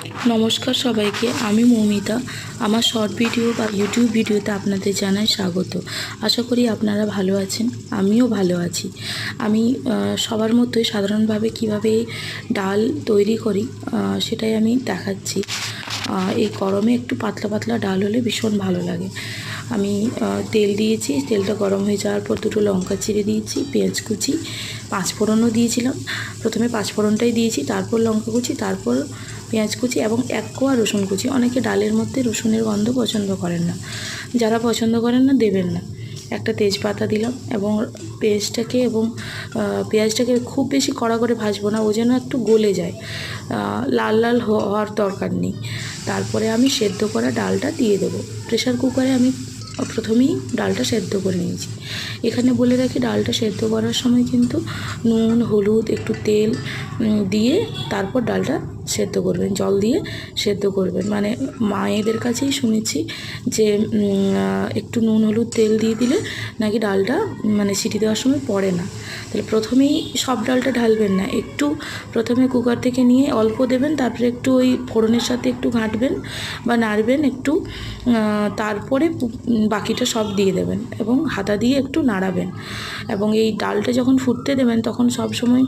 নমস্কার সবাইকে, আমি মৌমিতা। আমার শর্ট ভিডিও বা ইউটিউব ভিডিওতে আপনাদের জানাই স্বাগত। আশা করি আপনারা ভালো আছেন, আমিও ভালো আছি। আমি সবার মতোই সাধারণভাবে কিভাবে ডাল তৈরি করি সেটাই আমি দেখাচ্ছি। এই গরমে একটু পাতলা পাতলা ডাল হলে ভীষণ ভালো লাগে। আমি তেল দিয়েছি, তেলটা গরম হয়ে যাওয়ার পর দুটো লঙ্কা চিড়ে দিয়েছি, পেঁয়াজ কুচি, পাঁচফোড়নও দিয়েছিলাম। প্রথমে পাঁচফোড়নটাই দিয়েছি, তারপর লঙ্কা কুচি, তারপর পেঁয়াজ কুচি এবং এক কোয়া রসুন কুচি। অনেকে ডালের মধ্যে রসুনের গন্ধ পছন্দ করেন না, যারা পছন্দ করেন না দেবেন না। একটা তেজপাতা দিলাম এবং পেঁয়াজটাকে খুব বেশি কড়া করে ভাজবো না, ও যেন একটু গলে যায়, লাল লাল হওয়ার দরকার নেই। তারপরে আমি সেদ্ধ করা ডালটা দিয়ে দেবো। প্রেশার কুকারে আমি প্রথমেই ডালটা সেদ্ধ করে নিয়েছি। এখানে বলে রাখি, ডালটা সেদ্ধ করার সময় কিন্তু নুন, হলুদ, একটু তেল দিয়ে তারপর ডালটা সেদ্ধ করবেন, জল দিয়ে সেদ্ধ করবেন। মানে মায়েদের কাছেই শুনেছি যে একটু নুন, হলুদ, তেল দিয়ে দিলে নাকি ডালটা মানে সিটি দেওয়ার সময় পড়ে না। তাহলে প্রথমেই সব ডালটা ঢালবেন না, একটু প্রথমে কুকার থেকে নিয়ে অল্প দেবেন, তারপরে একটু ওই ফোড়নের সাথে একটু ঘাঁটবেন বা নাড়বেন একটু, তারপরে বাকিটা সব দিয়ে দেবেন এবং হাতা দিয়ে একটু নাড়াবেন। এবং এই ডালটা যখন ফুটতে দেবেন তখন সব সময়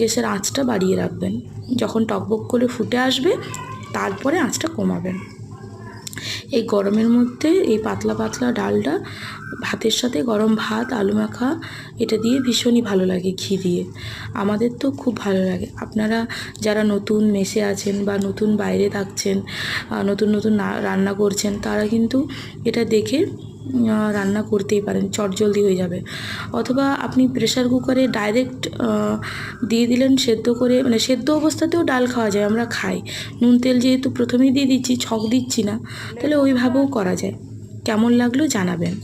গ্যাসের আঁচটা বাড়িয়ে রাখবেন। যখন টকবক করে ফুটে আসবে তারপরে আঁচটা কমাবেন। এই গরমের মধ্যে এই পাতলা পাতলা ডালটা ভাতের সাথে, গরম ভাত, আলু মাখা, এটা দিয়ে ভীষণই ভালো লাগে, ঘি দিয়ে। আমাদের তো খুব ভালো লাগে। আপনারা যারা নতুন মেসে আছেন বা নতুন বাইরে থাকছেন, নতুন নতুন রান্না করছেন, তারা কিন্তু এটা দেখে রান্না করতেই পারেন, চটজলদি হয়ে যাবে। অথবা আপনি প্রেশার কুকারে ডাইরেক্ট দিয়ে দিলেন সেদ্ধ করে, মানে সেদ্ধ অবস্থাতেও ডাল খাওয়া যায়, আমরা খাই। নুন তেল যেহেতু প্রথমেই দিয়ে দিচ্ছি, ছক দিচ্ছি না, তাহলে ওইভাবেও করা যায়। কেমন লাগলো জানাবেন।